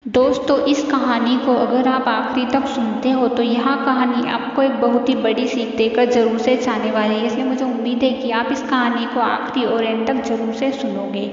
दोस्तों, इस कहानी को अगर आप आखिरी तक सुनते हो तो यह कहानी आपको एक बहुत ही बड़ी सीख देकर ज़रूर से जाने वाली है। इसलिए मुझे उम्मीद है कि आप इस कहानी को आखिरी और एंड तक ज़रूर से सुनोगे।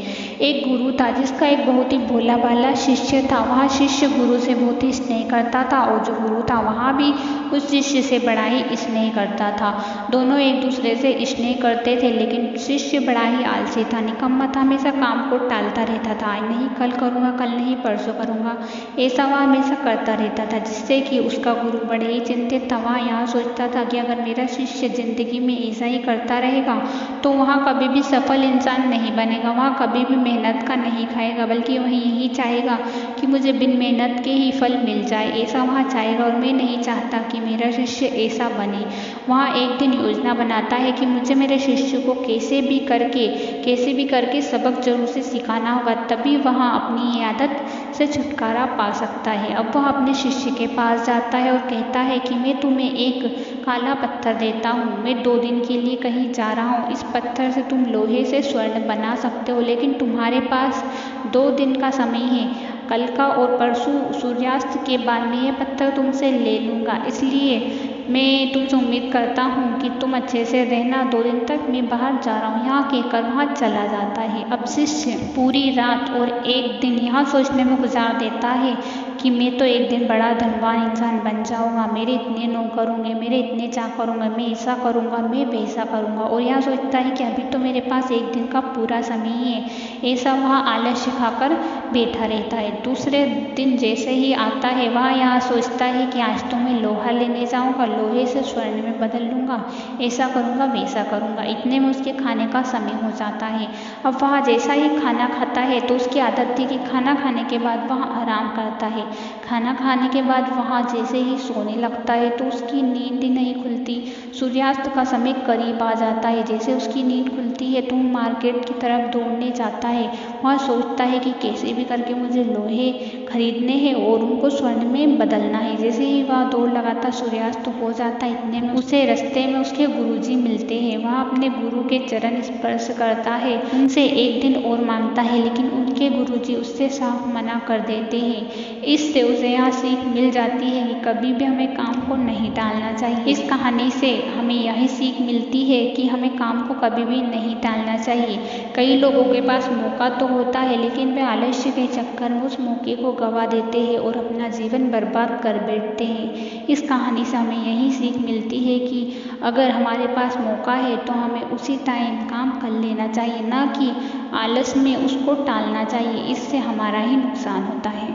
एक गुरु था जिसका एक बहुत ही भोला भाला शिष्य था। वह शिष्य गुरु से बहुत ही स्नेह करता था और जो गुरु था वह भी उस शिष्य से बड़ा ही स्नेह करता था। दोनों एक दूसरे से स्नेह करते थे, लेकिन शिष्य बड़ा ही आलसी था, निकम्मा था, हमेशा काम को टालता रहता था। आज नहीं कल करूँगा, कल नहीं परसों करूँगा, ऐसा वह हमेशा करता रहता था, जिससे कि उसका गुरु बड़े ही चिंतित था। वह यह सोचता था कि अगर मेरा शिष्य जिंदगी में ऐसा ही करता रहेगा तो वह कभी भी सफल इंसान नहीं बनेगा, वह कभी भी मेहनत का नहीं खाएगा, बल्कि वह यही चाहेगा कि मुझे बिन मेहनत के ही फल मिल जाए। ऐसा वह चाहेगा और मैं नहीं चाहता कि मेरा शिष्य ऐसा बने। वह एक दिन योजना बनाता है कि मुझे मेरे शिष्य को कैसे भी करके सबक जरूर से सिखाना होगा, तभी वह अपनी आदत से छुटकारा पा सकता है। अब वह अपने शिष्य के पास जाता है और कहता है कि मैं तुम्हें एक काला पत्थर देता हूँ। मैं 2 दिन के लिए कहीं जा रहा हूँ। इस पत्थर से तुम लोहे से स्वर्ण बना सकते हो, लेकिन तुम्हारे पास 2 दिन का समय है। कल का और परसों सूर्यास्त के बाद मैं ये पत्थर तुमसे ले लूँगा, इसलिए मैं तुमसे उम्मीद करता हूँ कि तुम अच्छे से रहना। 2 दिन तक मैं बाहर जा रहा हूँ। यहाँ कहकर वहाँ चला जाता है। अब शिष्य पूरी रात और एक दिन यहाँ सोचने में गुजार देता है कि मैं तो एक दिन बड़ा धनवान इंसान बन जाऊँगा, मेरे इतने नौकर होंगे, मेरे इतने चाकर होंगे, मैं ऐसा करूँगा, मैं वैसा करूँगा। और यह सोचता है कि अभी तो मेरे पास एक दिन का पूरा समय ही है। ऐसा वह आलस्य खाकर बैठा रहता है। दूसरे दिन जैसे ही आता है वह यहाँ सोचता है कि आज तो मैं लोहा लेने जाऊँगा, लोहे से स्वर्ण में बदल लूँगा, ऐसा करूँगा, वैसा करूँगा। इतने में उसके खाने का समय हो जाता है। अब वह जैसा ही खाना खाता है तो उसकी आदत थी कि खाना खाने के बाद वह आराम करता है। खाना खाने के बाद वह जैसे ही सोने लगता है तो उसकी नींद ही नहीं खुलती। सूर्यास्त का समय करीब आ जाता है। जैसे उसकी नींद खुलती है तो मार्केट की तरफ दौड़ने जाता है। वह सोचता है कि कैसे भी करके मुझे लोहे खरीदने हैं और उनको स्वर्ण में बदलना है। जैसे ही वह दौड़ लगाता सूर्यास्त हो जाता है। इतने में उसे रास्ते में उसके गुरुजी मिलते हैं। वह अपने गुरु के चरण स्पर्श करता है, उनसे एक दिन और मांगता है, लेकिन उनके गुरुजी उससे साफ मना कर देते हैं। इससे उसे यह सीख मिल जाती है कि कभी भी हमें काम को नहीं टालना चाहिए। इस कहानी से हमें यही सीख मिलती है कि हमें काम को कभी भी नहीं टालना चाहिए। कई लोगों के पास मौका तो होता है, लेकिन वे आलस्य के चक्कर में उस मौके को गवा देते हैं और अपना जीवन बर्बाद कर बैठते हैं। इस कहानी से हमें यही सीख मिलती है कि अगर हमारे पास मौका है तो हमें उसी टाइम काम कर लेना चाहिए, ना कि आलस में उसको टालना चाहिए। इससे हमारा ही नुकसान होता है।